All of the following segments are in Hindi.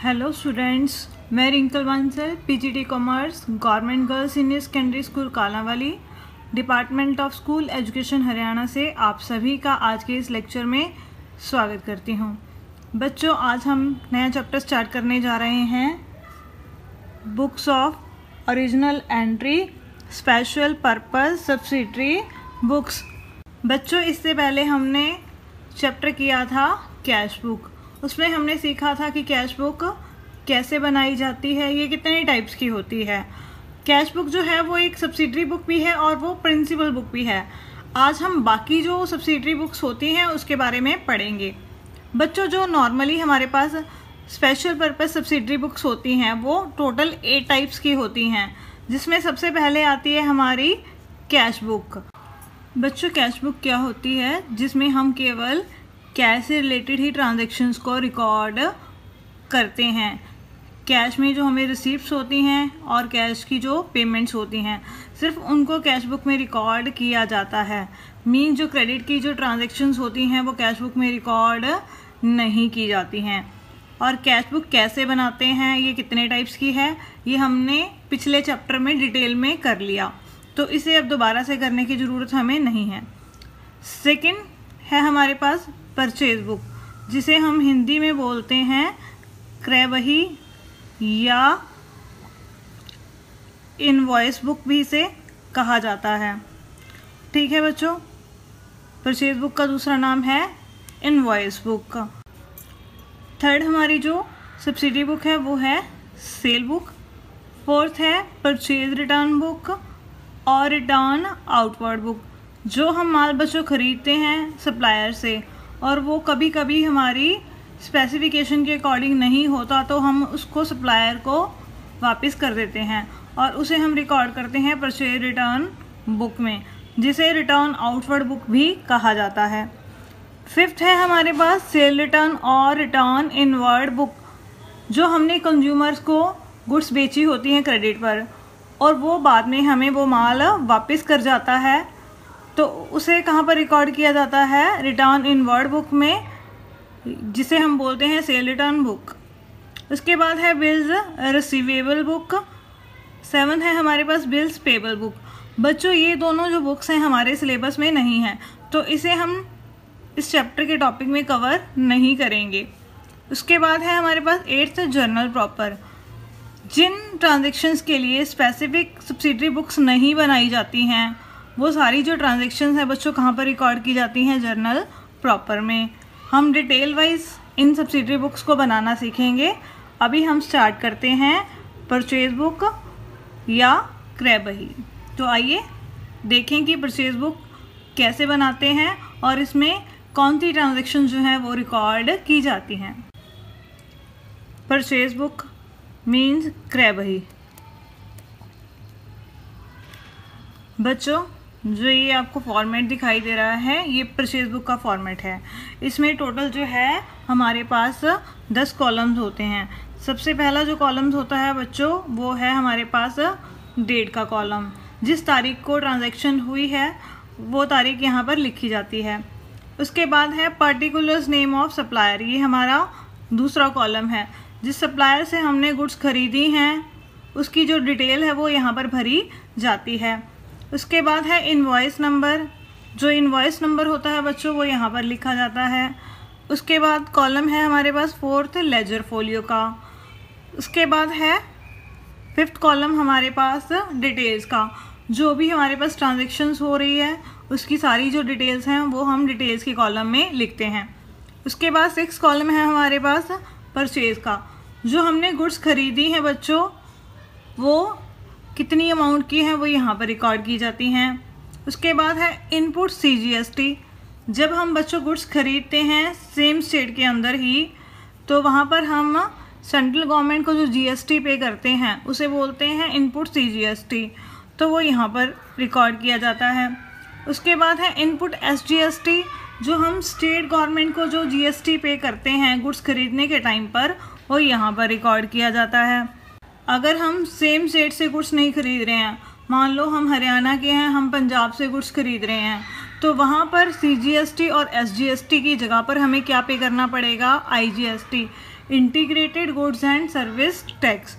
हेलो स्टूडेंट्स, मैं Rinkal Bansal, PGT commerce, government girls senior secondary school Kalanwali, department of school education Haryana से आप सभी का आज के इस लेक्चर में स्वागत करती हूं। बच्चों, आज हम नया चैप्टर स्टार्ट करने जा रहे हैं, books of original entry special purpose subsidiary books. बच्चों, इससे पहले हमने चैप्टर किया था कैश बुक। उसमें हमने सीखा था कि कैश बुक कैसे बनाई जाती है, ये कितने टाइप्स की होती है। कैश बुक जो है वो एक सब्सिडरी बुक भी है और वो प्रिंसिपल बुक भी है। आज हम बाकी जो सब्सिडरी बुक्स होती हैं उसके बारे में पढ़ेंगे। बच्चों, जो नॉर्मली हमारे पास स्पेशल पर्पस सब्सिडरी बुक्स होती हैं वो टोटल 8 टाइप्स की होती हैं, जिसमें सबसे पहले आती है हमारी कैश बुक। बच्चों, कैश बुक क्या होती है? जिसमें हम केवल कैश से रिलेटेड ही ट्रांजैक्शंस को रिकॉर्ड करते हैं। कैश में जो हमें रिसीप्ट्स होती हैं और कैश की जो पेमेंट्स होती हैं, सिर्फ उनको कैश बुक में रिकॉर्ड किया जाता है। मीन जो क्रेडिट की जो ट्रांजैक्शंस होती हैं वो कैश बुक में रिकॉर्ड नहीं की जाती हैं। और कैश बुक कैसे बनाते हैं, ये कितने टाइप्स की है, ये हमने पिछले चैप्टर में डिटेल में कर लिया, तो इसे अब दोबारा से करने की ज़रूरत हमें नहीं है। सेकंड है हमारे पास परचेज बुक, जिसे हम हिंदी में बोलते हैं क्रय बही या इनवॉइस बुक भी इसे कहा जाता है। ठीक है बच्चों, परचेज बुक का दूसरा नाम है इनवॉइस बुक। थर्ड हमारी जो सब्सिडी बुक है वो है सेल बुक। फोर्थ है परचेज रिटर्न बुक और रिटर्न आउटवर्ड बुक। जो हम माल बच्चों खरीदते हैं सप्लायर से और वो कभी कभी हमारी स्पेसिफिकेशन के अकॉर्डिंग नहीं होता, तो हम उसको सप्लायर को वापस कर देते हैं और उसे हम रिकॉर्ड करते हैं परचेज रिटर्न बुक में, जिसे रिटर्न आउटवर्ड बुक भी कहा जाता है। फिफ्थ है हमारे पास सेल रिटर्न और रिटर्न इनवर्ड बुक। जो हमने कंज्यूमर्स को गुड्स बेची होती हैं क्रेडिट पर और वो बाद में हमें वो माल वापस कर जाता है, तो उसे कहाँ पर रिकॉर्ड किया जाता है? रिटर्न इनवर्ड बुक में, जिसे हम बोलते हैं सेल रिटर्न बुक। उसके बाद है बिल्स रिसीवेबल बुक। 7th है हमारे पास बिल्स पेबल बुक। बच्चों, ये दोनों जो बुक्स हैं हमारे सिलेबस में नहीं हैं, तो इसे हम इस चैप्टर के टॉपिक में कवर नहीं करेंगे। उसके बाद है हमारे पास 8th जर्नल प्रॉपर। जिन ट्रांजेक्शन्स के लिए स्पेसिफिक सब्सिडरी बुक्स नहीं बनाई जाती हैं, वो सारी जो ट्रांजेक्शन्स हैं बच्चों कहाँ पर रिकॉर्ड की जाती हैं? जर्नल प्रॉपर में। हम डिटेल वाइज इन सब्सिडरी बुक्स को बनाना सीखेंगे। अभी हम स्टार्ट करते हैं परचेज बुक या क्रय बही। तो आइए देखें कि परचेज बुक कैसे बनाते हैं और इसमें कौन सी ट्रांजेक्शन जो है वो रिकॉर्ड की जाती हैं। परचेज बुक मीन्स क्रय बही। बच्चों, जो ये आपको फॉर्मेट दिखाई दे रहा है, ये परचेज बुक का फॉर्मेट है। इसमें टोटल जो है हमारे पास 10 कॉलम्स होते हैं। सबसे पहला जो कॉलम्स होता है बच्चों वो है हमारे पास डेट का कॉलम। जिस तारीख को ट्रांजैक्शन हुई है वो तारीख यहाँ पर लिखी जाती है। उसके बाद है पर्टिकुलर्स नेम ऑफ सप्लायर। ये हमारा दूसरा कॉलम है। जिस सप्लायर से हमने गुड्स खरीदी हैं उसकी जो डिटेल है वो यहाँ पर भरी जाती है। उसके बाद है इनवॉइस नंबर। जो इनवॉइस नंबर होता है बच्चों वो यहाँ पर लिखा जाता है। उसके बाद कॉलम है हमारे पास 4th लेजर फोलियो का। उसके बाद है 5th कॉलम हमारे पास डिटेल्स का। जो भी हमारे पास ट्रांजैक्शंस हो रही है उसकी सारी जो डिटेल्स हैं वो हम डिटेल्स के कॉलम में लिखते हैं। उसके बाद 6th कॉलम है हमारे पास परचेज का। जो हमने गुड्स खरीदी हैं बच्चों वो कितनी अमाउंट की है वो यहाँ पर रिकॉर्ड की जाती हैं। उसके बाद है इनपुट CGST। जब हम बच्चों गुड्स खरीदते हैं सेम स्टेट के अंदर ही, तो वहाँ पर हम सेंट्रल गवर्नमेंट को जो GST पे करते हैं उसे बोलते हैं इनपुट CGST, तो वो यहाँ पर रिकॉर्ड किया जाता है। उसके बाद है इनपुट SGST। जो हम स्टेट गवर्नमेंट को जो GST पे करते हैं गुड्स खरीदने के टाइम पर, वो यहाँ पर रिकॉर्ड किया जाता है। अगर हम सेम स्टेट से गुड्स नहीं खरीद रहे हैं, मान लो हम हरियाणा के हैं, हम पंजाब से गुड्स खरीद रहे हैं, तो वहाँ पर CGST और SGST की जगह पर हमें क्या पे करना पड़ेगा? IGST। Integrated goods and service tax,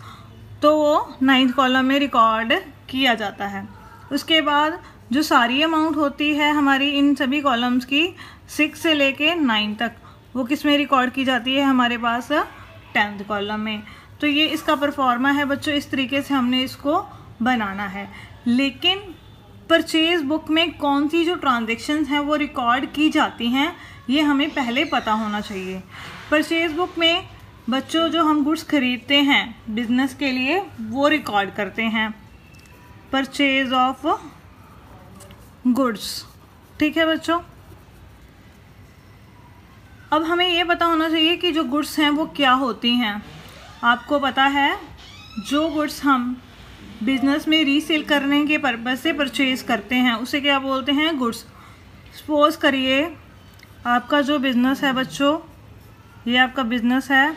तो वो 9th कॉलम में रिकॉर्ड किया जाता है। उसके बाद जो सारी अमाउंट होती है हमारी इन सभी कॉलम्स की 6 से लेके 9 तक, वो किस में रिकॉर्ड की जाती है हमारे पास 10th कॉलम में। तो ये इसका परफॉर्मा है बच्चों, इस तरीके से हमने इसको बनाना है। लेकिन परचेज बुक में कौन सी जो ट्रांजैक्शंस हैं वो रिकॉर्ड की जाती हैं, ये हमें पहले पता होना चाहिए। परचेज बुक में बच्चों जो हम गुड्स खरीदते हैं बिजनेस के लिए वो रिकॉर्ड करते हैं, परचेज ऑफ गुड्स। ठीक है बच्चों, अब हमें ये पता होना चाहिए कि जो गुड्स हैं वो क्या होती हैं। आपको पता है जो गुड्स हम बिजनेस में रीसेल करने के पर्पज़ से परचेज करते हैं उसे क्या बोलते हैं, गुड्स। सपोज करिए आपका जो बिज़नेस है बच्चों, ये आपका बिज़नेस है,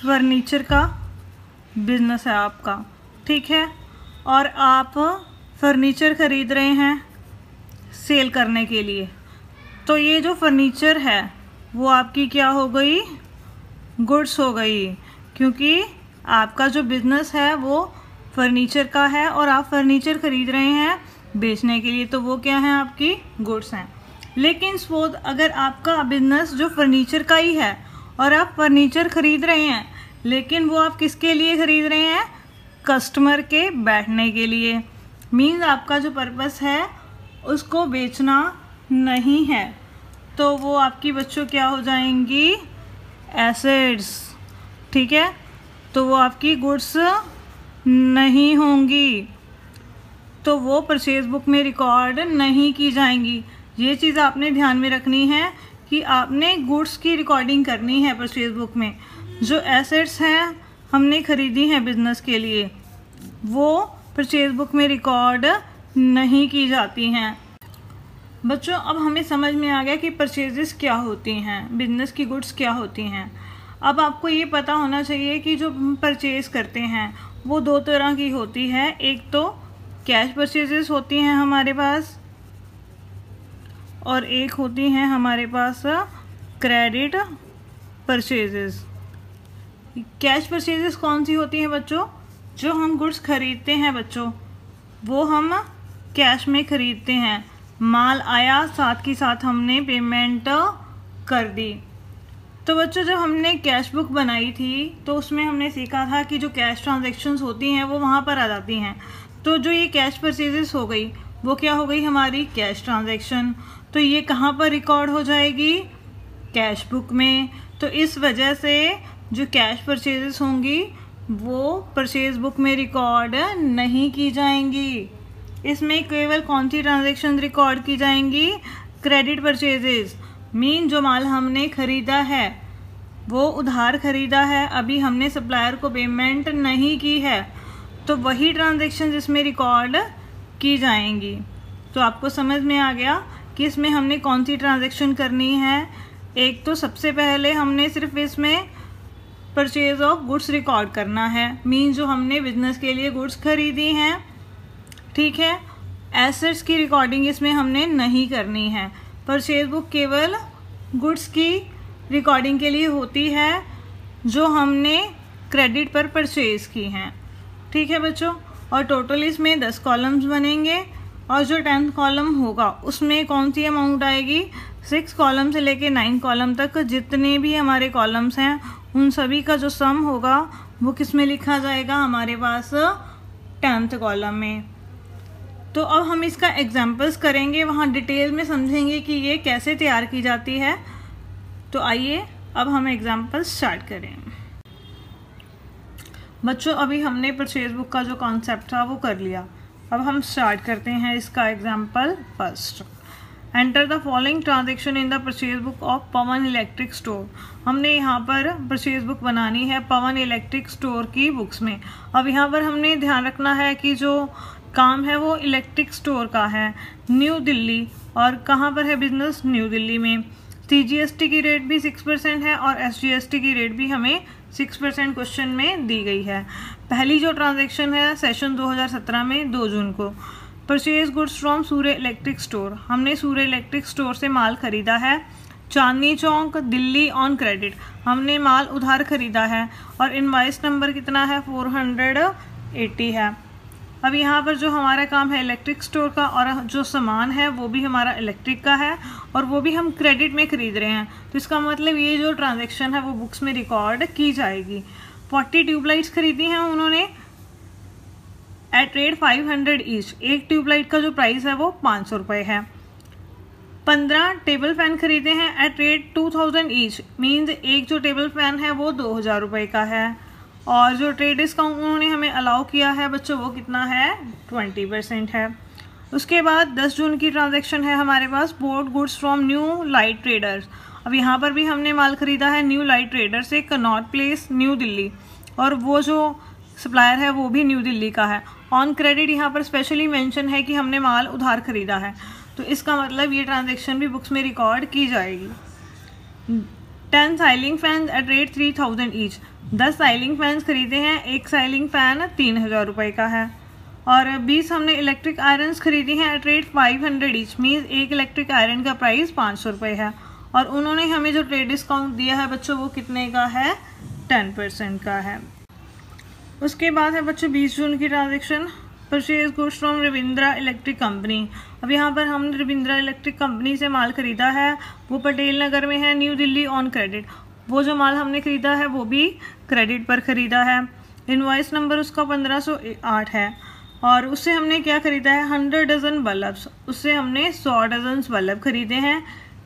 फर्नीचर का बिज़नेस है आपका, ठीक है, और आप फर्नीचर ख़रीद रहे हैं सेल करने के लिए। तो ये जो फर्नीचर है वो आपकी क्या हो गई, गुड्स हो गई, क्योंकि आपका जो बिज़नेस है वो फर्नीचर का है और आप फर्नीचर ख़रीद रहे हैं बेचने के लिए, तो वो क्या है, आपकी गुड्स हैं। लेकिन सपोज अगर आपका बिज़नेस जो फर्नीचर का ही है और आप फर्नीचर ख़रीद रहे हैं, लेकिन वो आप किसके लिए ख़रीद रहे हैं, कस्टमर के बैठने के लिए, मीन्स आपका जो पर्पस है उसको बेचना नहीं है, तो वो आपकी बच्चों क्या हो जाएंगी, एसेट्स। ठीक है, तो वो आपकी गुड्स नहीं होंगी, तो वो परचेज बुक में रिकॉर्ड नहीं की जाएंगी। ये चीज़ आपने ध्यान में रखनी है कि आपने गुड्स की रिकॉर्डिंग करनी है परचेज बुक में। जो एसेट्स हैं हमने ख़रीदी हैं बिजनेस के लिए वो परचेज बुक में रिकॉर्ड नहीं की जाती हैं। बच्चों अब हमें समझ में आ गया कि परचेजेस क्या होती हैं, बिजनेस की गुड्स क्या होती हैं। अब आपको ये पता होना चाहिए कि जो परचेज करते हैं वो दो तरह की होती है, एक तो कैश परचेजेस होती हैं हमारे पास और एक होती हैं हमारे पास क्रेडिट परचेजेस। कैश परचेजेस कौन सी होती हैं बच्चों, जो हम गुड्स खरीदते हैं बच्चों वो हम कैश में ख़रीदते हैं, माल आया साथ ही साथ हमने पेमेंट कर दी। तो बच्चों जब हमने कैश बुक बनाई थी तो उसमें हमने सीखा था कि जो कैश ट्रांजैक्शंस होती हैं वो वहाँ पर आ जाती हैं। तो जो ये कैश परचेजेस हो गई वो क्या हो गई, हमारी कैश ट्रांजैक्शन। तो ये कहाँ पर रिकॉर्ड हो जाएगी, कैश बुक में। तो इस वजह से जो कैश परचेजेस होंगी वो परचेज बुक में रिकॉर्ड नहीं की जाएंगी। इसमें केवल कौन सी ट्रांजैक्शन रिकॉर्ड की जाएंगी, क्रेडिट परचेजेस। मीन जो माल हमने ख़रीदा है वो उधार ख़रीदा है, अभी हमने सप्लायर को पेमेंट नहीं की है, तो वही ट्रांजैक्शन इसमें रिकॉर्ड की जाएंगी। तो आपको समझ में आ गया कि इसमें हमने कौन सी ट्रांजैक्शन करनी है। एक तो सबसे पहले हमने सिर्फ इसमें परचेज ऑफ गुड्स रिकॉर्ड करना है, मीन जो हमने बिजनेस के लिए गुड्स खरीदी हैं, ठीक है। एसेट्स की रिकॉर्डिंग इसमें हमने नहीं करनी है। परचेज बुक केवल गुड्स की रिकॉर्डिंग के लिए होती है जो हमने क्रेडिट पर परचेज की हैं, ठीक है बच्चों। और टोटल इसमें 10 कॉलम्स बनेंगे और जो 10th कॉलम होगा उसमें कौन सी अमाउंट आएगी, 6 कॉलम से लेके 9 कॉलम तक जितने भी हमारे कॉलम्स हैं उन सभी का जो सम होगा वो किस में लिखा जाएगा, हमारे पास 10th कॉलम में। तो अब हम इसका एग्जाम्पल्स करेंगे, वहाँ डिटेल में समझेंगे कि ये कैसे तैयार की जाती है। तो आइए अब हम एग्जाम्पल स्टार्ट करें। बच्चों अभी हमने परचेज बुक का जो कॉन्सेप्ट था वो कर लिया, अब हम स्टार्ट करते हैं इसका example first. Enter the following transaction in the purchase book of Pawan electric store. हमने यहाँ पर परचेज बुक बनानी है पवन इलेक्ट्रिक स्टोर की बुक्स में। अब यहाँ पर हमने ध्यान रखना है कि जो काम है वो इलेक्ट्रिक स्टोर का है, न्यू दिल्ली, और कहाँ पर है बिजनेस, न्यू दिल्ली में। CGST की रेट भी 6% है और SGST की रेट भी हमें 6% क्वेश्चन में दी गई है। पहली जो ट्रांजैक्शन है सेशन 2017 में 2 जून को, purchase goods from Surya electric store. हमने सूर्य इलेक्ट्रिक स्टोर से माल खरीदा है चांदनी चौक दिल्ली ऑन क्रेडिट, हमने माल उधार खरीदा है और इनवॉइस नंबर कितना है 480 है। अब यहाँ पर जो हमारा काम है इलेक्ट्रिक स्टोर का और जो सामान है वो भी हमारा इलेक्ट्रिक का है और वो भी हम क्रेडिट में ख़रीद रहे हैं, तो इसका मतलब ये जो ट्रांजैक्शन है वो बुक्स में रिकॉर्ड की जाएगी। 40 ट्यूबलाइट्स खरीदी हैं उन्होंने एट रेट 500 ईच, एक ट्यूबलाइट का जो प्राइस है वो 500 रुपये है। 15 टेबल फैन खरीदे हैं एट रेट 2000 ईच, मीन्स एक जो टेबल फैन है वो 2000 रुपये का है और जो ट्रेड डिस्काउंट उन्होंने हमें अलाउ किया है बच्चों वो कितना है 20% है। उसके बाद 10 जून की ट्रांजैक्शन है हमारे पास bought goods from New Light Traders. अब यहाँ पर भी हमने माल ख़रीदा है न्यू लाइट ट्रेडर से, कनॉट प्लेस न्यू दिल्ली, और वो जो सप्लायर है वो भी न्यू दिल्ली का है। ऑन क्रेडिट यहाँ पर स्पेशली मेंशन है कि हमने माल उधार ख़रीदा है, तो इसका मतलब ये ट्रांजैक्शन भी बुक्स में रिकॉर्ड की जाएगी। 10 ceiling fans at rate 3000 each, 10 ceiling fans खरीदे हैं, एक साइलिंग फ़ैन 3000 रुपये का है। और 20 हमने इलेक्ट्रिक आयरन्स खरीदी हैं एट रेट 500 ईच, मीन्स एक इलेक्ट्रिक आयरन का प्राइस 500 रुपये है और उन्होंने हमें जो ट्रेड डिस्काउंट दिया है बच्चों वो कितने का है 10% का है। उसके बाद है बच्चों 20 जून की transaction purchase goods from Ravindra electric company. अब यहाँ पर हमने रविंद्रा इलेक्ट्रिक कंपनी से माल ख़रीदा है, वो पटेल नगर में है, न्यू दिल्ली ऑन क्रेडिट। वो जो माल हमने ख़रीदा है वो भी क्रेडिट पर ख़रीदा है। इनवॉइस नंबर उसका 1508 है और उससे हमने क्या ख़रीदा है 100 डज़न बल्ब्स, उससे हमने 100 डज़न बल्ब ख़रीदे हैं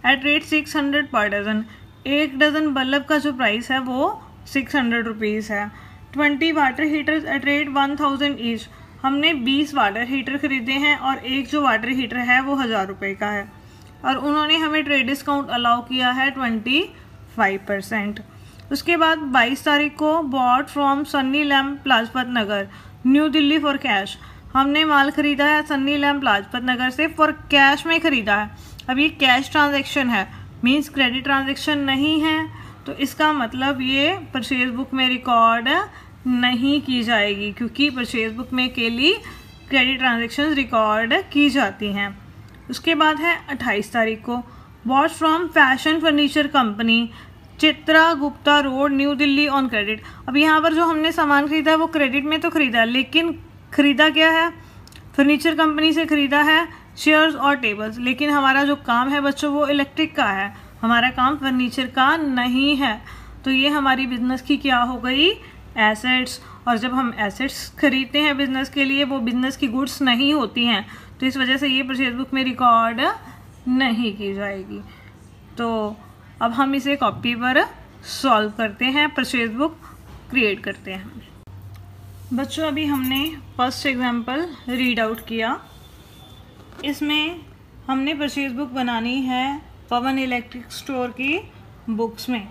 एट रेट 600 पर डज़न। एक डज़न बल्ब का जो प्राइस है वो 600 रुपीज़ है। 20 water heaters at rate 1000 each, हमने 20 वाटर हीटर ख़रीदे हैं और एक जो वाटर हीटर है वो 1000 रुपये का है और उन्होंने हमें ट्रेड डिस्काउंट अलाउ किया है 25%। उसके बाद 22 तारीख को bought from Sunny lamp Lajpat Nagar new Delhi for cash, हमने माल ख़रीदा है सन्नी लैम्प लाजपत नगर से फॉर कैश में ख़रीदा है। अब ये कैश ट्रांजैक्शन है, मींस क्रेडिट ट्रांजैक्शन नहीं है, तो इसका मतलब ये परचेज बुक में रिकॉर्ड नहीं की जाएगी क्योंकि परचेज बुक में के लिए क्रेडिट ट्रांजैक्शंस रिकॉर्ड की जाती हैं। उसके बाद है 28 तारीख को bought from fashion furniture company Chitra Gupta road new Delhi on credit. अब यहाँ पर जो हमने सामान ख़रीदा है वो क्रेडिट में तो ख़रीदा है, लेकिन ख़रीदा क्या है फर्नीचर कंपनी से ख़रीदा है चेयर्स और टेबल्स, लेकिन हमारा जो काम है बच्चों वो इलेक्ट्रिक का है, हमारा काम फर्नीचर का नहीं है। तो ये हमारी बिज़नेस की क्या हो गई एसेट्स, और जब हम एसेट्स खरीदते हैं बिज़नेस के लिए वो बिज़नेस की गुड्स नहीं होती हैं, तो इस वजह से ये परचेज बुक में रिकॉर्ड नहीं की जाएगी। तो अब हम इसे कॉपी पर सॉल्व करते हैं, परचेज बुक क्रिएट करते हैं। बच्चों अभी हमने फर्स्ट एग्जांपल रीड आउट किया, इसमें हमने परचेज बुक बनानी है पवन इलेक्ट्रिक स्टोर की बुक्स में,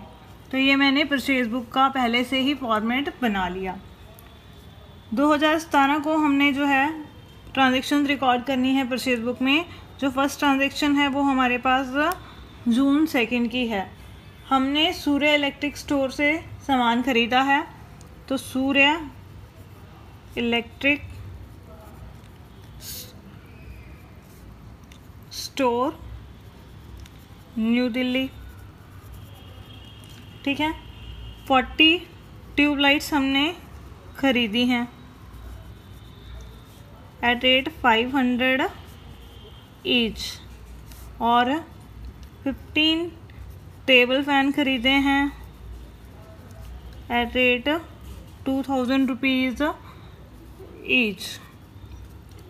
तो ये मैंने परचेज बुक का पहले से ही फॉर्मेट बना लिया। 2017 को हमने जो है ट्रांजैक्शन रिकॉर्ड करनी है परचेज बुक में। जो फर्स्ट ट्रांजैक्शन है वो हमारे पास जून 2 की है। हमने सूर्य इलेक्ट्रिक स्टोर से सामान ख़रीदा है, तो सूर्य इलेक्ट्रिक स्टोर न्यू दिल्ली, ठीक है। 40 ट्यूबलाइट्स हमने ख़रीदी हैं एट रेट 500 ईच और 15 टेबल फैन ख़रीदे हैं एट रेट 2000 रुपीज़ ईच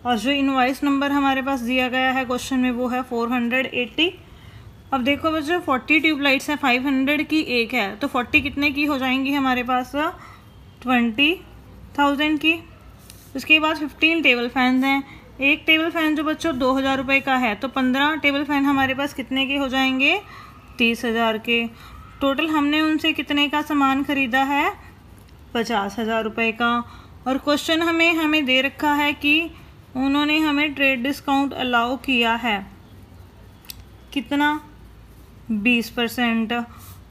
और जो इनवॉइस नंबर हमारे पास दिया गया है क्वेश्चन में वो है 480। अब देखो बच्चों 40 ट्यूबलाइट्स हैं, 500 की एक है, तो 40 कितने की हो जाएंगी हमारे पास 20,000 की। उसके बाद 15 टेबल फैंस हैं, एक टेबल फैन जो बच्चों 2000 रुपये का है, तो 15 टेबल फैन हमारे पास कितने के हो जाएंगे 30,000 के। टोटल हमने उनसे कितने का सामान ख़रीदा है 50,000 रुपये का। और क्वेश्चन हमें दे रखा है कि उन्होंने हमें ट्रेड डिस्काउंट अलाउ किया है कितना 20%।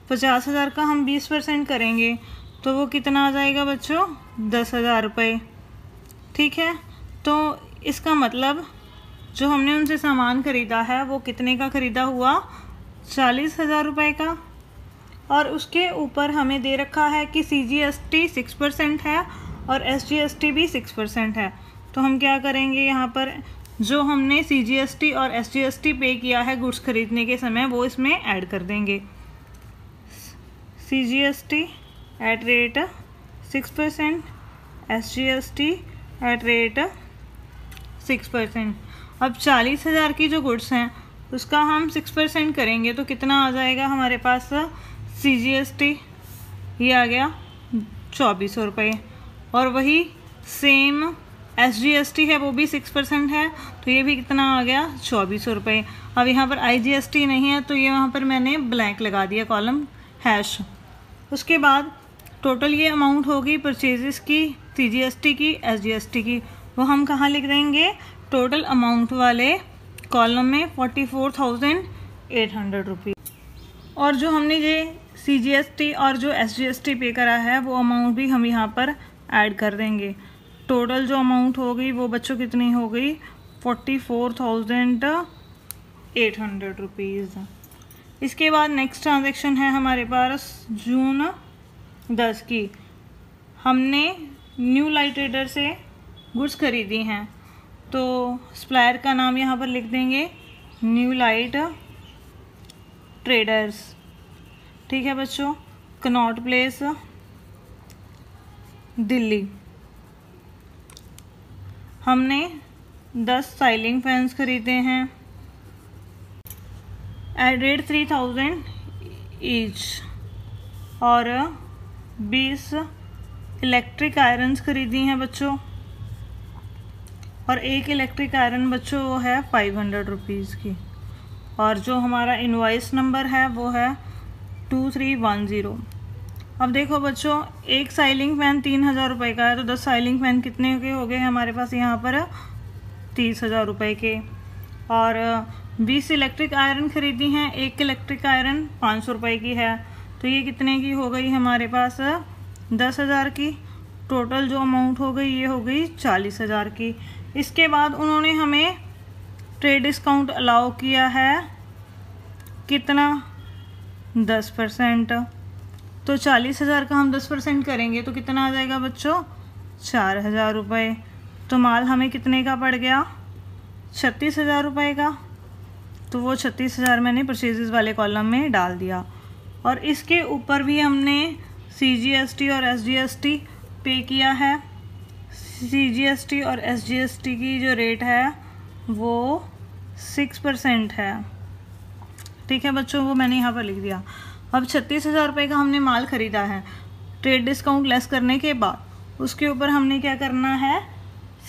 50,000 का हम 20% करेंगे तो वो कितना आ जाएगा बच्चों 10,000 रुपये, ठीक है। तो इसका मतलब जो हमने उनसे सामान ख़रीदा है वो कितने का ख़रीदा हुआ 40,000 रुपये का, और उसके ऊपर हमें दे रखा है कि CGST 6% है और SGST भी 6% है। तो हम क्या करेंगे, यहाँ पर जो हमने CGST और SGST पे किया है गुड्स खरीदने के समय वो इसमें ऐड कर देंगे। CGST at rate 6%, SGST at rate 6%। अब 40,000 की जो गुड्स हैं उसका हम 6% करेंगे तो कितना आ जाएगा हमारे पास। CGST ये आ गया 2400 रुपये, और वही सेम SGST है वो भी 6% है, तो ये भी कितना आ गया 2400 रुपये। अब यहाँ पर IGST नहीं है तो ये वहाँ पर मैंने ब्लैंक लगा दिया कॉलम हैश। उसके बाद टोटल ये अमाउंट होगी परचेजेस की, CGST की, SGST की, वो हम कहाँ लिख देंगे, टोटल अमाउंट वाले कॉलम में 44,800 रुपये। और जो हमने ये CGST और जो SGST पे करा है वो अमाउंट भी हम यहाँ पर ऐड कर देंगे। टोटल जो अमाउंट हो गई वो बच्चों कितनी हो गई, 44,800 रुपीज़। इसके बाद नेक्स्ट ट्रांजैक्शन है हमारे पास जून 10 की। हमने न्यू लाइट ट्रेडर से गुड्स खरीदी हैं, तो सप्लायर का नाम यहाँ पर लिख देंगे न्यू लाइट ट्रेडर्स। ठीक है बच्चों, कनॉट प्लेस, दिल्ली। हमने 10 साइलिंग फैंस खरीदे हैं एट रेट 3000 ईच, और 20 इलेक्ट्रिक आयरन्स खरीदी हैं बच्चों, और एक इलेक्ट्रिक आयरन बच्चों वो है 500 रुपीज़ की। और जो हमारा इनवॉइस नंबर है वो है 2310। अब देखो बच्चों, एक साइलिंग फैन 3000 रुपये का है, तो 10 साइलिंग फैन कितने के हो गए हमारे पास यहाँ पर 30,000 रुपये के। और 20 इलेक्ट्रिक आयरन खरीदी हैं, एक इलेक्ट्रिक आयरन 500 रुपये की है, तो ये कितने की हो गई हमारे पास 10,000 की। टोटल जो अमाउंट हो गई ये हो गई 40,000 की। इसके बाद उन्होंने हमें ट्रेड डिस्काउंट अलाउ किया है कितना, 10%। तो 40,000 का हम 10% करेंगे तो कितना आ जाएगा बच्चों, 4,000 रुपये। तो माल हमें कितने का पड़ गया, 36,000 रुपये का। तो वो 36,000 मैंने परचेजेस वाले कॉलम में डाल दिया। और इसके ऊपर भी हमने CGST और SGST पे किया है। CGST और SGST की जो रेट है वो 6% है। ठीक है बच्चों, वो मैंने यहाँ पर लिख दिया। अब 36,000 रुपये का हमने माल ख़रीदा है ट्रेड डिस्काउंट लेस करने के बाद, उसके ऊपर हमने क्या करना है,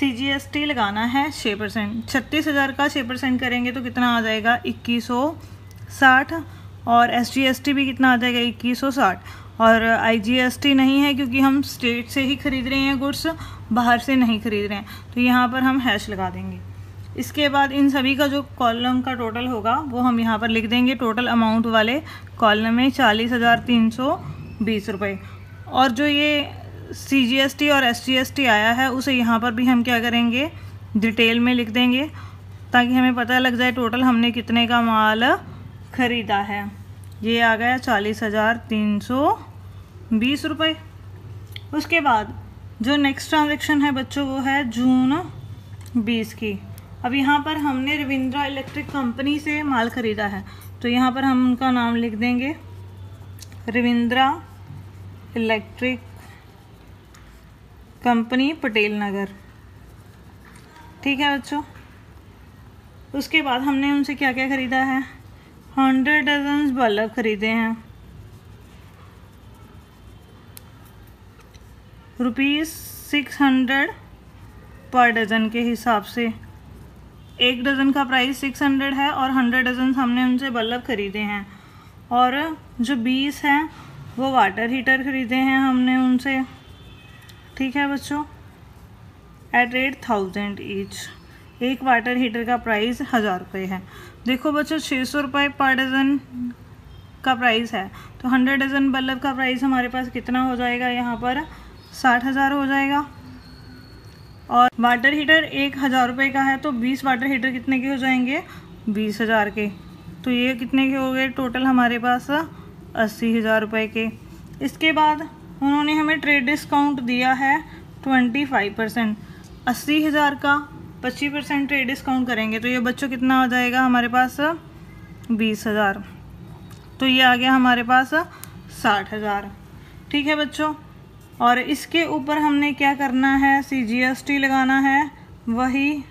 CGST लगाना है 6%। 36,000 का 6% करेंगे तो कितना आ जाएगा 2160, और SGST भी कितना आ जाएगा 2160। और IGST नहीं है क्योंकि हम स्टेट से ही खरीद रहे हैं गुड्स, बाहर से नहीं खरीद रहे हैं, तो यहाँ पर हम हैश लगा देंगे। इसके बाद इन सभी का जो कॉलम का टोटल होगा वो हम यहाँ पर लिख देंगे टोटल अमाउंट वाले कॉलम में 40,320 रुपये। और जो ये CGST और SGST आया है उसे यहाँ पर भी हम क्या करेंगे, डिटेल में लिख देंगे ताकि हमें पता लग जाए टोटल हमने कितने का माल ख़रीदा है। ये आ गया 40,320 रुपये। उसके बाद जो नेक्स्ट ट्रांजैक्शन है बच्चों वो है जून 20 की। अब यहाँ पर हमने रविंद्रा इलेक्ट्रिक कंपनी से माल ख़रीदा है, तो यहाँ पर हम उनका नाम लिख देंगे रविंद्रा इलेक्ट्रिक कंपनी पटेल नगर। ठीक है बच्चों, उसके बाद हमने उनसे क्या क्या ख़रीदा है, 100 डजन बल्ब खरीदे हैं, ₹600 पर डज़न के हिसाब से। एक डज़न का प्राइस 600 है और 100 डजन हमने उनसे बल्ब खरीदे हैं। और जो 20 हैं वो वाटर हीटर खरीदे हैं हमने उनसे। ठीक है बच्चों, एट रेट 1000 ईच। एक वाटर हीटर का प्राइस 1000 रुपये है। देखो बच्चों, 600 रुपये पर डज़न का प्राइस है, तो 100 डज़न बल्ब का प्राइस हमारे पास कितना हो जाएगा, यहाँ पर 60,000 हो जाएगा। और वाटर हीटर 1000 रुपये का है, तो 20 वाटर हीटर कितने के हो जाएंगे, 20,000 के। तो ये कितने के हो गए टोटल हमारे पास 80,000 रुपये के। इसके बाद उन्होंने हमें ट्रेड डिस्काउंट दिया है 25%। 80,000 का 25% ट्रेड डिस्काउंट करेंगे तो ये बच्चों कितना आ जाएगा हमारे पास 20,000। तो ये आ गया हमारे पास 60,000। ठीक है बच्चों, और इसके ऊपर हमने क्या करना है, CGST लगाना है वही,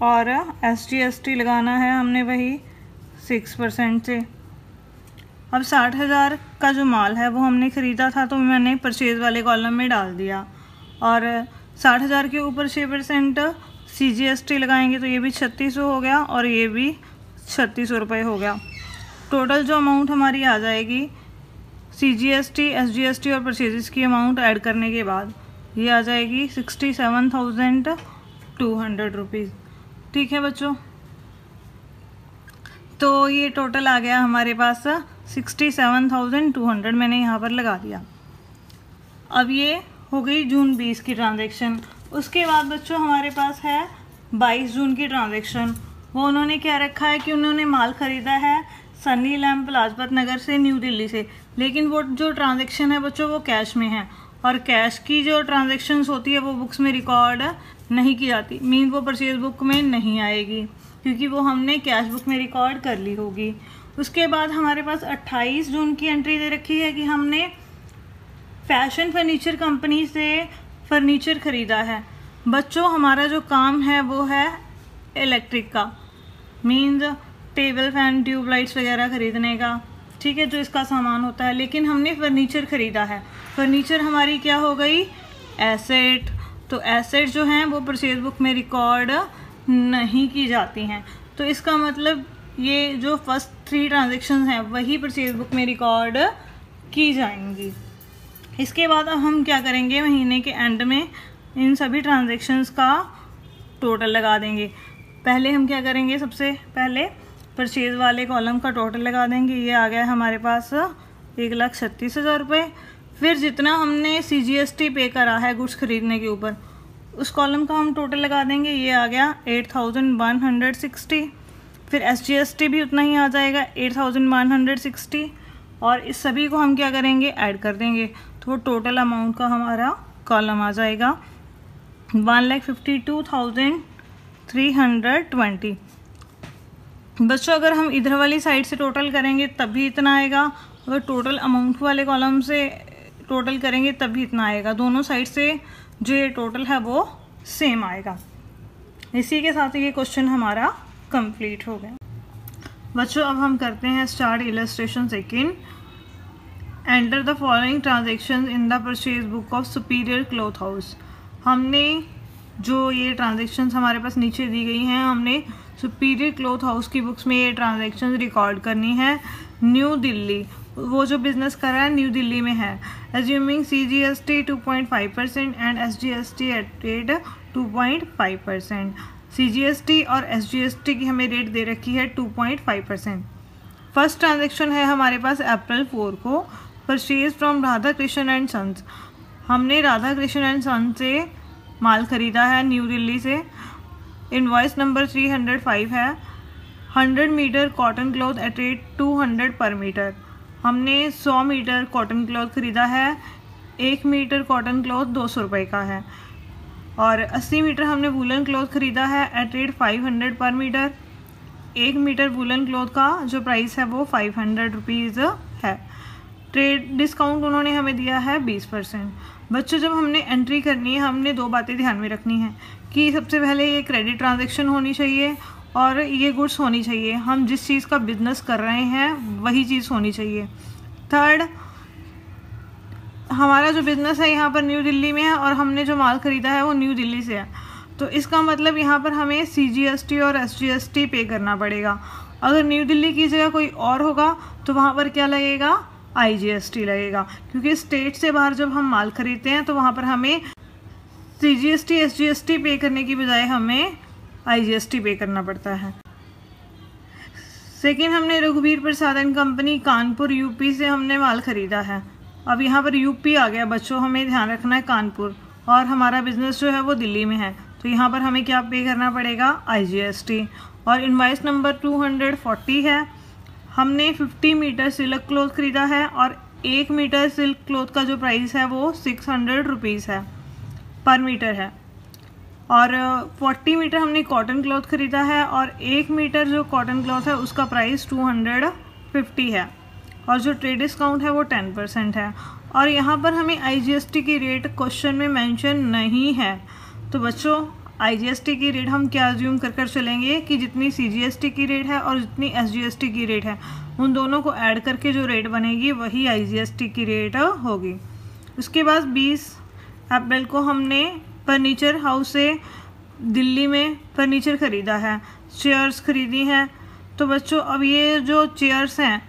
और SGST लगाना है हमने वही 6% से। अब 60,000 का जो माल है वो हमने ख़रीदा था तो मैंने परचेज़ वाले कॉलम में डाल दिया, और 60,000 के ऊपर 6% CGST लगाएंगे तो ये भी 3600 हो गया और ये भी 3600 रुपये हो गया। टोटल जो अमाउंट हमारी आ जाएगी CGST, SGST और परचेज़ की अमाउंट ऐड करने के बाद ये आ जाएगी 67,200 रुपीज़। ठीक है बच्चों, तो ये टोटल आ गया हमारे पास 67,200 मैंने यहाँ पर लगा दिया। अब ये हो गई जून 20 की ट्रांजैक्शन। उसके बाद बच्चों हमारे पास है 22 जून की ट्रांजैक्शन। वो उन्होंने क्या रखा है कि उन्होंने माल ख़रीदा है सनी लैम्प लाजपत नगर से न्यू दिल्ली से, लेकिन वो जो ट्रांजैक्शन है बच्चों वो कैश में है, और कैश की जो ट्रांजैक्शंस होती है वो बुक्स में रिकॉर्ड नहीं की जाती, मीन वो परचेज बुक में नहीं आएगी क्योंकि वो हमने कैश बुक में रिकॉर्ड कर ली होगी। उसके बाद हमारे पास 28 जून की एंट्री दे रखी है कि हमने फैशन फर्नीचर कंपनी से फर्नीचर ख़रीदा है। बच्चों हमारा जो काम है वो है इलेक्ट्रिक का, मीन्स टेबल फैन ट्यूबलाइट्स वगैरह ख़रीदने का, ठीक है, जो इसका सामान होता है, लेकिन हमने फर्नीचर ख़रीदा है। फर्नीचर हमारी क्या हो गई एसेट, तो एसेट जो हैं वो परचेज बुक में रिकॉर्ड नहीं की जाती हैं। तो इसका मतलब ये जो फर्स्ट 3 ट्रांजेक्शन हैं वही परचेज बुक में रिकॉर्ड की जाएंगी। इसके बाद अब हम क्या करेंगे, महीने के एंड में इन सभी ट्रांजेक्शन्स का टोटल लगा देंगे। पहले हम क्या करेंगे, सबसे पहले परचेज वाले कॉलम का टोटल लगा देंगे। ये आ गया हमारे पास 1,36,000 रुपये। फिर जितना हमने CGST पे करा है गुड्स खरीदने के ऊपर उस कॉलम का हम टोटल लगा देंगे। ये आ गया 8,160। फिर SGST भी उतना ही आ जाएगा 8,160, और इस सभी को हम क्या करेंगे ऐड कर देंगे तो टोटल अमाउंट का हमारा कॉलम आ जाएगा 1,52,320। बच्चों अगर हम इधर वाली साइड से टोटल करेंगे तब भी इतना आएगा, अगर टोटल अमाउंट वाले कॉलम से टोटल करेंगे तब भी इतना आएगा। दोनों साइड से जो ये टोटल है वो सेम आएगा। इसी के साथ ये क्वेश्चन हमारा कंप्लीट हो गया। बच्चों अब हम करते हैं start illustration second. Enter the following transaction in the purchase book of superior cloth house. हमने जो ये ट्रांजेक्शन्स हमारे पास नीचे दी गई हैं, हमने सुपीरियर क्लॉथ हाउस की बुक्स में ये ट्रांजेक्शन रिकॉर्ड करनी है। न्यू दिल्ली, वो जो बिज़नेस कर रहा है न्यू दिल्ली में है। Assuming CGST 2.5% and SGST at rate 2.5%। CGST और SGST की हमें रेट दे रखी है 2.5%। फर्स्ट ट्रांजेक्शन है हमारे पास अप्रैल 4 को, purchase from Radha Krishna and sons. हमने राधा कृष्ण एंड सन्स से माल ख़रीदा है न्यू दिल्ली से। इनवॉइस नंबर 305 है। 100 metre cotton cloth at rate 200 पर मीटर। हमने 100 मीटर कॉटन क्लॉथ ख़रीदा है। 1 मीटर कॉटन क्लॉथ 200 रुपये का है, और 80 मीटर हमने वूलन क्लॉथ ख़रीदा है एट रेट 500 पर मीटर। 1 मीटर वूलन क्लॉथ का जो प्राइस है वो 500 रुपीज़ है। ट्रेड डिस्काउंट उन्होंने हमें दिया है 20%। बच्चों जब हमने एंट्री करनी है हमने 2 बातें ध्यान में रखनी है कि सबसे पहले ये क्रेडिट ट्रांजैक्शन होनी चाहिए और ये गुड्स होनी चाहिए। हम जिस चीज़ का बिजनेस कर रहे हैं वही चीज़ होनी चाहिए। थर्ड, हमारा जो बिज़नेस है यहाँ पर न्यू दिल्ली में है और हमने जो माल ख़रीदा है वो न्यू दिल्ली से है, तो इसका मतलब यहाँ पर हमें CGST और SGST पे करना पड़ेगा। अगर न्यू दिल्ली की जगह कोई और होगा तो वहाँ पर क्या लगेगा, IGST लगेगा, क्योंकि स्टेट से बाहर जब हम माल खरीदते हैं तो वहाँ पर हमें CGST SGST पे करने की बजाय हमें IGST पे करना पड़ता है। सेकेंड, हमने रघुवीर प्रसाद एंड कंपनी कानपुर UP से हमने माल ख़रीदा है। अब यहाँ पर UP आ गया बच्चों, हमें ध्यान रखना है कानपुर, और हमारा बिजनेस जो है वो दिल्ली में है, तो यहाँ पर हमें क्या पे करना पड़ेगा, IGST। और इनवॉइस नंबर 240 है। हमने 50 मीटर सिल्क क्लॉथ ख़रीदा है और 1 मीटर सिल्क क्लॉथ का जो प्राइस है वो 600 रुपीज़ है पर मीटर है। और 40 मीटर हमने कॉटन क्लॉथ ख़रीदा है और 1 मीटर जो कॉटन क्लॉथ है उसका प्राइस 250 है। और जो ट्रेड डिस्काउंट है वो 10% है। और यहाँ पर हमें IGST की रेट क्वेश्चन में मेंशन नहीं है। तो बच्चों IGST की रेट हम क्या अज्यूम कर चलेंगे कि जितनी CGST की रेट है और जितनी SGST की रेट है उन दोनों को ऐड करके जो रेट बनेगी वही IGST की रेट होगी। उसके बाद 20 अप्रैल को हमने फर्नीचर हाउस से दिल्ली में फर्नीचर ख़रीदा है, चेयर्स ख़रीदी हैं। तो बच्चों अब ये जो चेयर्स हैं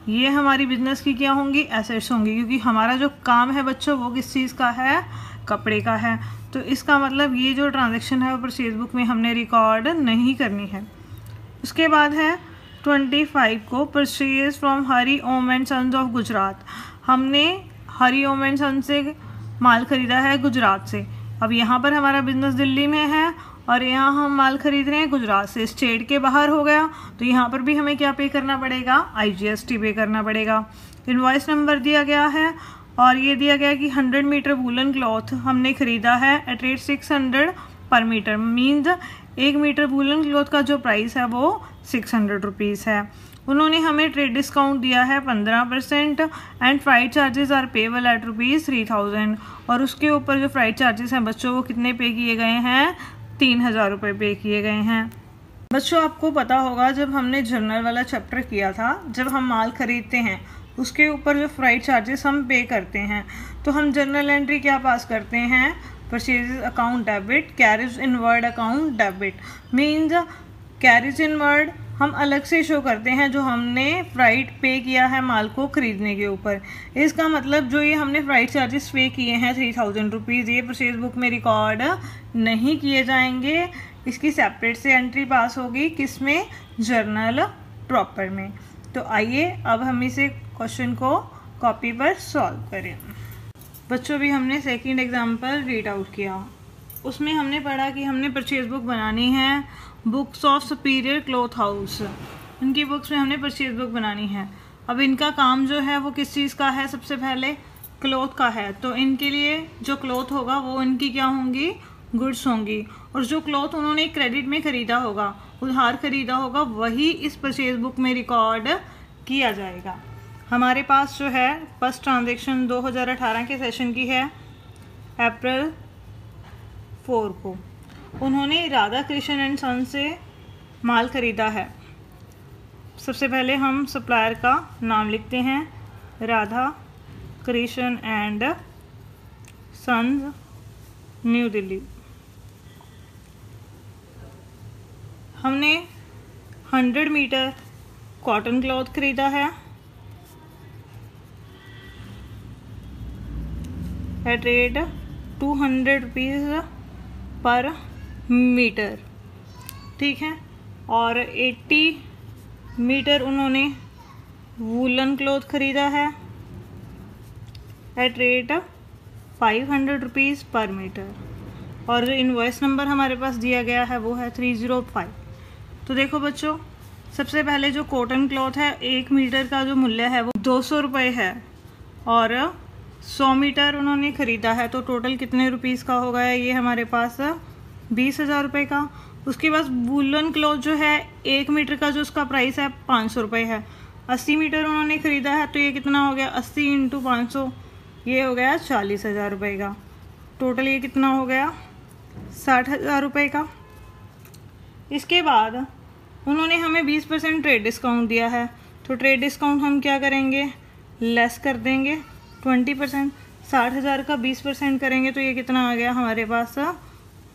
ये हमारी बिजनेस की क्या होंगी, एसेट्स होंगी, क्योंकि हमारा जो काम है बच्चों वो किस चीज़ का है, कपड़े का है। तो इसका मतलब ये जो ट्रांजैक्शन है वो परचेज बुक में हमने रिकॉर्ड नहीं करनी है। उसके बाद है 25 को purchase from Hari Om and sons of Gujarat. हमने हरी ओम एंड सन्स से माल ख़रीदा है गुजरात से। अब यहाँ पर हमारा बिजनेस दिल्ली में है और यहाँ हम माल खरीद रहे हैं गुजरात से, स्टेट के बाहर हो गया। तो यहाँ पर भी हमें क्या पे करना पड़ेगा, IGST पे करना पड़ेगा। इनवॉइस नंबर दिया गया है और ये दिया गया कि 100 मीटर वूलन क्लॉथ हमने ख़रीदा है एट रेट 600 पर metre. Means 1 metre woollen cloth का जो प्राइस है वो 600 रुपीज़ है। उन्होंने हमें ट्रेड डिस्काउंट दिया है 15% and freight charges are payable at ₹3000। और उसके ऊपर जो फ्राइट चार्जेस हैं बच्चों वो कितने पे किए गए हैं, 3000 रुपये पे किए गए हैं। बच्चों आपको पता होगा जब हमने जर्नल वाला चैप्टर किया था, जब हम माल खरीदते हैं उसके ऊपर जो फ्राइट चार्जेस हम पे करते हैं तो हम जर्नल एंट्री क्या पास करते हैं, purchase account debit, carriage inward account debit. Means carriage inward हम अलग से शो करते हैं जो हमने फ्राइट पे किया है माल को ख़रीदने के ऊपर। इसका मतलब जो ये हमने फ्राइट चार्जेस पे किए हैं 3000 रुपीज़, ये परचेज बुक में रिकॉर्ड नहीं किए जाएंगे। इसकी सेपरेट से एंट्री पास होगी किस में, जर्नल प्रॉपर में। तो आइए अब हम इसे क्वेश्चन को कॉपी पर सॉल्व करें। बच्चों भी हमने सेकंड एग्जाम्पल रीड आउट किया, उसमें हमने पढ़ा कि हमने परचेज बुक बनानी है books of superior cloth house. इनकी बुक्स में हमने परचेज बुक बनानी है। अब इनका काम जो है वो किस चीज़ का है, सबसे पहले क्लॉथ का है। तो इनके लिए जो क्लॉथ होगा वो इनकी क्या होंगी, गुड्स होंगी। और जो क्लॉथ उन्होंने क्रेडिट में ख़रीदा होगा, उधार ख़रीदा होगा, वही इस परचेज बुक में रिकॉर्ड किया जाएगा। हमारे पास जो है फर्स्ट ट्रांजेक्शन 2018 के सेशन की है, अप्रैल 4 को। उन्होंने राधा कृष्ण एंड सन से माल ख़रीदा है। सबसे पहले हम सप्लायर का नाम लिखते हैं, राधा कृष्ण एंड सन्स, न्यू दिल्ली। हमने 100 मीटर कॉटन क्लॉथ ख़रीदा है एट रेट 200 रुपीज़ पर मीटर, ठीक है। और 80 मीटर उन्होंने वूलन क्लॉथ ख़रीदा है एट रेट 500 रुपीज़ पर मीटर। और जो इनवॉइस नंबर हमारे पास दिया गया है वो है 305। तो देखो बच्चों, सबसे पहले जो कॉटन क्लॉथ है 1 मीटर का जो मूल्य है वो 200 रुपये है और 100 मीटर उन्होंने ख़रीदा है। तो टोटल कितने रुपीज़ का होगा ये हमारे पास 20,000 रुपये का। उसके बाद वूलन क्लॉथ जो है 1 मीटर का जो उसका प्राइस है 500 रुपये है। 80 मीटर उन्होंने ख़रीदा है तो ये कितना हो गया, 80 × 500, ये हो गया 40,000 रुपये का। टोटल ये कितना हो गया, 60,000 रुपये का। इसके बाद उन्होंने हमें 20% ट्रेड डिस्काउंट दिया है। तो ट्रेड डिस्काउंट हम क्या करेंगे, लेस कर देंगे 20%। 60,000 का 20% करेंगे तो ये कितना आ गया हमारे पास,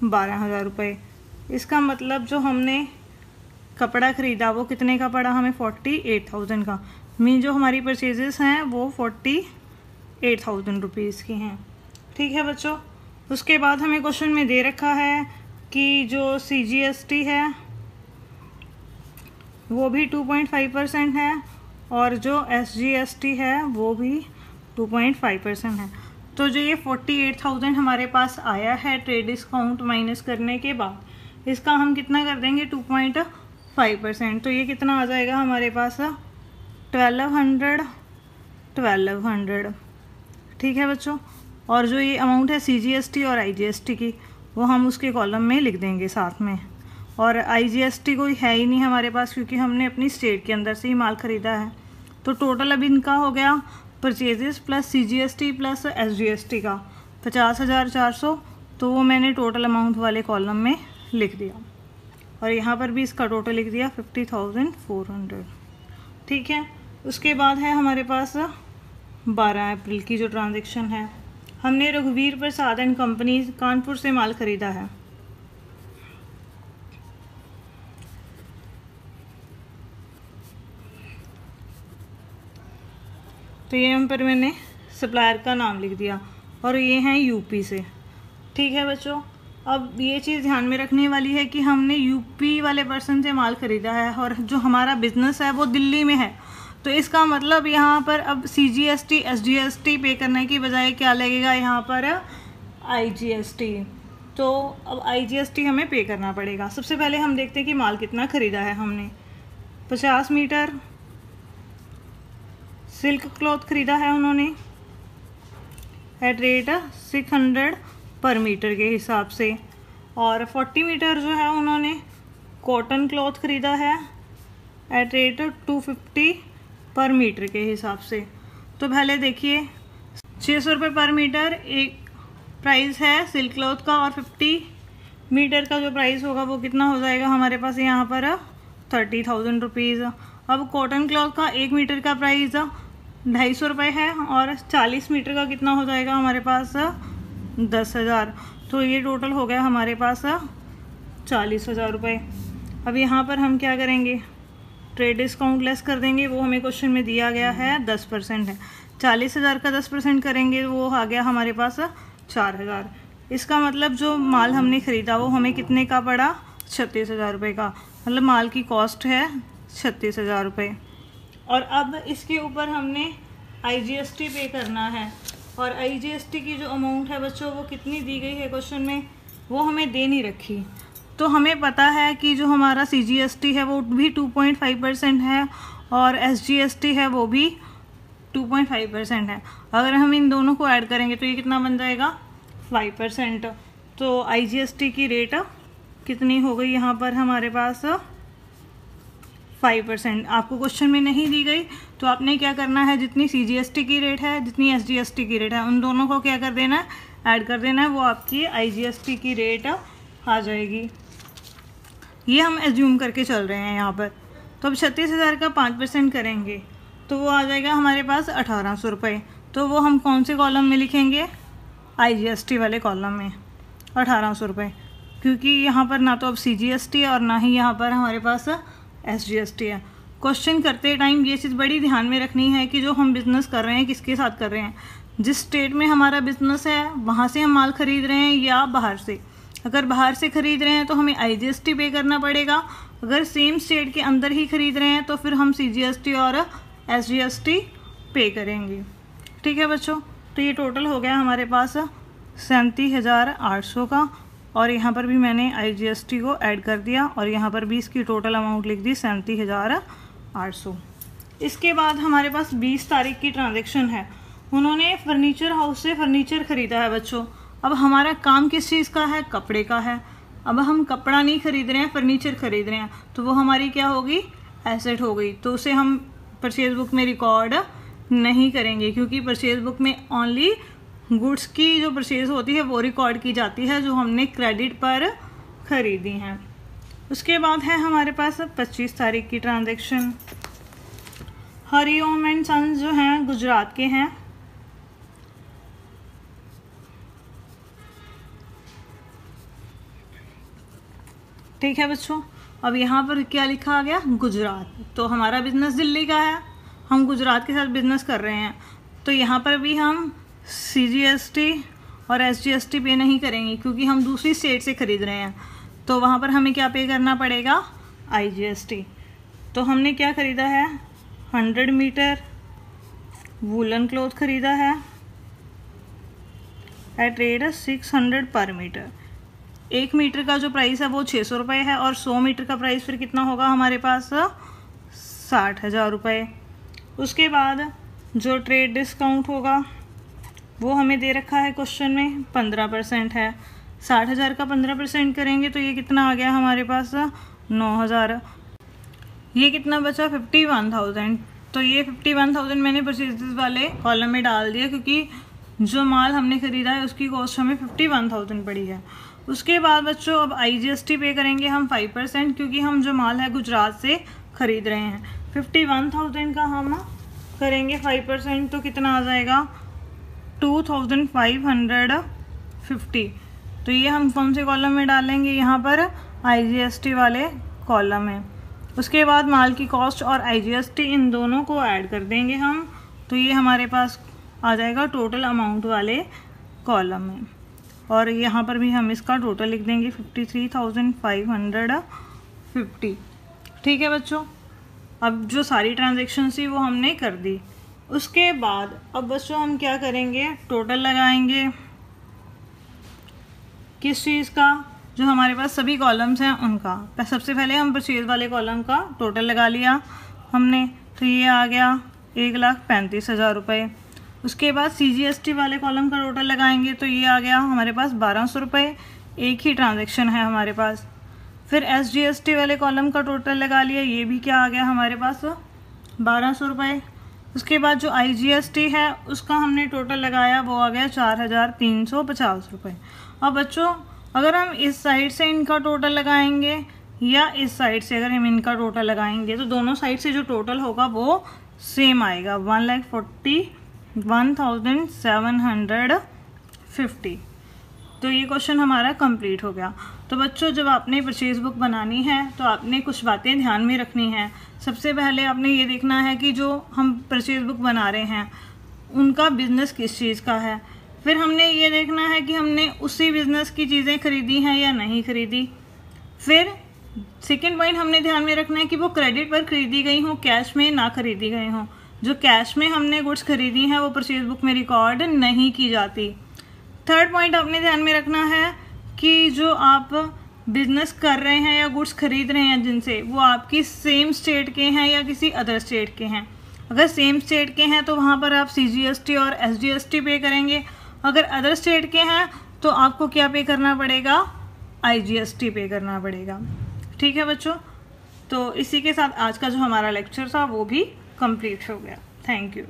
12,000 रुपये। इसका मतलब जो हमने कपड़ा ख़रीदा वो कितने का पड़ा हमें, 48,000 का। मीन जो हमारी परचेजेस हैं वो 48,000 रुपीज़ की हैं, ठीक है बच्चों। उसके बाद हमें क्वेश्चन में दे रखा है कि जो CGST है वो भी 2.5% है और जो SGST है वो भी 2.5% है। तो जो ये 48,000 हमारे पास आया है ट्रेड डिस्काउंट माइनस करने के बाद, इसका हम कितना कर देंगे 2.5%। तो ये कितना आ जाएगा हमारे पास 1200। ठीक है बच्चों। और जो ये अमाउंट है CGST और IGST की, वो हम उसके कॉलम में लिख देंगे साथ में। और IGST कोई है ही नहीं हमारे पास, क्योंकि हमने अपनी स्टेट के अंदर से ही माल ख़रीदा है। तो टोटल अब इनका हो गया purchases plus CGST plus SGST का 50,400। तो वो मैंने टोटल अमाउंट वाले कॉलम में लिख दिया, और यहाँ पर भी इसका टोटल लिख दिया 50,400। ठीक है। उसके बाद है हमारे पास 12 अप्रैल की जो ट्रांजैक्शन है, हमने रघुवीर प्रसाद एंड कंपनी कानपुर से माल ख़रीदा है। तो ये यहाँ पर मैंने सप्लायर का नाम लिख दिया, और ये हैं यूपी से। ठीक है बच्चों। अब ये चीज़ ध्यान में रखने वाली है कि हमने यूपी वाले पर्सन से माल ख़रीदा है, और जो हमारा बिज़नेस है वो दिल्ली में है। तो इसका मतलब यहाँ पर अब CGST SGST पे करने की बजाय क्या लगेगा यहाँ पर IGST। तो अब IGST हमें पे करना पड़ेगा। सबसे पहले हम देखते हैं कि माल कितना ख़रीदा है हमने। 50 मीटर सिल्क क्लॉथ ख़रीदा है उन्होंने एट रेट 600 पर मीटर के हिसाब से, और 40 मीटर जो है उन्होंने कॉटन क्लॉथ ख़रीदा है एट रेट 250 पर मीटर के हिसाब से। तो पहले देखिए 600 रुपये पर मीटर एक प्राइस है सिल्क क्लॉथ का, और 50 मीटर का जो प्राइस होगा वो कितना हो जाएगा हमारे पास यहाँ पर 30,000 रुपीज़। अब कॉटन क्लॉथ का 1 मीटर का प्राइस 250 रुपये है, और 40 मीटर का कितना हो जाएगा हमारे पास 10,000। तो ये टोटल हो गया हमारे पास 40,000 रुपये। अब यहाँ पर हम क्या करेंगे, ट्रेड डिस्काउंट लेस कर देंगे। वो हमें क्वेश्चन में दिया गया है 10% है। 40,000 का 10% करेंगे, वो आ गया हमारे पास 4,000। इसका मतलब जो माल हमने ख़रीदा वो हमें कितने का पड़ा 36,000 रुपये का, मतलब माल की कॉस्ट है 36,000 रुपये। और अब इसके ऊपर हमने IGST पे करना है, और IGST की जो अमाउंट है बच्चों वो कितनी दी गई है क्वेश्चन में, वो हमें दे नहीं रखी। तो हमें पता है कि जो हमारा CGST है वो भी 2.5% है, और SGST है वो भी 2.5% है। अगर हम इन दोनों को ऐड करेंगे तो ये कितना बन जाएगा 5%। तो IGST की रेट कितनी हो गई यहाँ पर हमारे पास 5%। आपको क्वेश्चन में नहीं दी गई तो आपने क्या करना है, जितनी CGST की रेट है जितनी SGST की रेट है उन दोनों को क्या कर देना है, ऐड कर देना है, वो आपकी IGST की रेट आ जाएगी। ये हम एज्यूम करके चल रहे हैं यहाँ पर। तो अब 36,000 का 5% करेंगे तो वो आ जाएगा हमारे पास 1,800 रुपये। तो वो हम कौन से कॉलम में लिखेंगे, IGST वाले कॉलम में 1,800 रुपये, क्योंकि यहाँ पर ना तो अब CGST है और ना ही यहाँ पर हमारे पास SGST है। क्वेश्चन करते टाइम ये चीज़ बड़ी ध्यान में रखनी है कि जो हम बिज़नेस कर रहे हैं किसके साथ कर रहे हैं, जिस स्टेट में हमारा बिज़नेस है वहाँ से हम माल ख़रीद रहे हैं या बाहर से। अगर बाहर से ख़रीद रहे हैं तो हमें IGST पे करना पड़ेगा, अगर सेम स्टेट के अंदर ही ख़रीद रहे हैं तो फिर हम CGST और SGST पे करेंगे। ठीक है बच्चों। तो ये टोटल हो गया हमारे पास 37,800 का, और यहाँ पर भी मैंने IGST को ऐड कर दिया, और यहाँ पर भी इसकी टोटल अमाउंट लिख दी 37,800। इसके बाद हमारे पास 20 तारीख की ट्रांजैक्शन है। उन्होंने फर्नीचर हाउस से फर्नीचर ख़रीदा है बच्चों। अब हमारा काम किस चीज़ का है, कपड़े का है। अब हम कपड़ा नहीं ख़रीद रहे हैं, फर्नीचर ख़रीद रहे हैं, तो वो हमारी क्या होगी, एसेट हो गई। तो उसे हम परचेज बुक में रिकॉर्ड नहीं करेंगे, क्योंकि परचेज बुक में ओनली गुड्स की जो परचेज होती है वो रिकॉर्ड की जाती है जो हमने क्रेडिट पर ख़रीदी हैं। उसके बाद है हमारे पास 25 तारीख की ट्रांजैक्शन। हरिओम एंड सन्स जो हैं गुजरात के हैं। ठीक है बच्चों। अब यहाँ पर क्या लिखा आ गया, गुजरात। तो हमारा बिज़नेस दिल्ली का है, हम गुजरात के साथ बिज़नेस कर रहे हैं, तो यहाँ पर भी हम CGST और SGST पे नहीं करेंगे, क्योंकि हम दूसरी स्टेट से ख़रीद रहे हैं। तो वहाँ पर हमें क्या पे करना पड़ेगा, IGST। तो हमने क्या ख़रीदा है, 100 मीटर वूलन क्लॉथ ख़रीदा है एट रेट 600 पर मीटर। 1 मीटर का जो प्राइस है वो 600 रुपये है और 100 मीटर का प्राइस फिर कितना होगा हमारे पास 60,000 रुपये। उसके बाद जो ट्रेड डिस्काउंट होगा वो हमें दे रखा है क्वेश्चन में 15% है। 60,000 का 15% करेंगे तो ये कितना आ गया हमारे पास 9,000। ये कितना बचा 51,000। तो ये 51,000 मैंने परचेजेस वाले कॉलम में डाल दिया क्योंकि जो माल हमने ख़रीदा है उसकी कॉस्ट हमें 51,000 पड़ी है। उसके बाद बच्चों अब IGST पे करेंगे हम 5% क्योंकि हम जो माल है गुजरात से ख़रीद रहे हैं। 51,000 का हम करेंगे 5% तो कितना आ जाएगा 2,550। तो ये हम कौन से कॉलम में डालेंगे, यहाँ पर IGST वाले कॉलम में। उसके बाद माल की कॉस्ट और IGST इन दोनों को ऐड कर देंगे हम, तो ये हमारे पास आ जाएगा टोटल अमाउंट वाले कॉलम में। और यहाँ पर भी हम इसका टोटल लिख देंगे 53,550। ठीक है बच्चों, अब जो सारी ट्रांजैक्शन थी वो हमने कर दी। उसके बाद अब बच्चों हम क्या करेंगे, टोटल लगाएंगे किस चीज़ का, जो हमारे पास सभी कॉलम्स हैं उनका। सबसे पहले हम परचेज वाले कॉलम का टोटल लगा लिया हमने, तो ये आ गया 1,35,000 रुपये। उसके बाद CGST वाले कॉलम का टोटल लगाएंगे तो ये आ गया हमारे पास 1,200 रुपये। एक ही ट्रांजैक्शन है हमारे पास। फिर SGST वाले कॉलम का टोटल लगा लिया, ये भी क्या आ गया हमारे पास 1,200 रुपये। उसके बाद जो IGST है उसका हमने टोटल लगाया, वो आ गया 4,350 रुपये। अब बच्चों अगर हम इस साइड से इनका टोटल लगाएंगे या इस साइड से अगर हम इनका टोटल लगाएंगे तो दोनों साइड से जो टोटल होगा वो सेम आएगा 1,41,750। तो ये क्वेश्चन हमारा कंप्लीट हो गया। तो बच्चों जब आपने परचेज बुक बनानी है तो आपने कुछ बातें ध्यान में रखनी है। सबसे पहले आपने ये देखना है कि जो हम परचेज बुक बना रहे हैं उनका बिज़नेस किस चीज़ का है। फिर हमने ये देखना है कि हमने उसी बिज़नेस की चीज़ें खरीदी हैं या नहीं खरीदी। फिर सेकंड पॉइंट हमने ध्यान में रखना है कि वो क्रेडिट पर खरीदी गई हों, कैश में ना खरीदी गई हों। जो कैश में हमने गुड्स खरीदी हैं वो परचेज बुक में रिकॉर्ड नहीं की जाती। थर्ड पॉइंट आपने ध्यान में रखना है कि जो आप बिजनेस कर रहे हैं या गुड्स खरीद रहे हैं जिनसे, वो आपकी सेम स्टेट के हैं या किसी अदर स्टेट के हैं। अगर सेम स्टेट के हैं तो वहाँ पर आप CGST और SGST पे करेंगे। अगर अदर स्टेट के हैं तो आपको क्या पे करना पड़ेगा, IGST पे करना पड़ेगा। ठीक है बच्चों, तो इसी के साथ आज का जो हमारा लेक्चर था वो भी कंप्लीट हो गया। Thank you.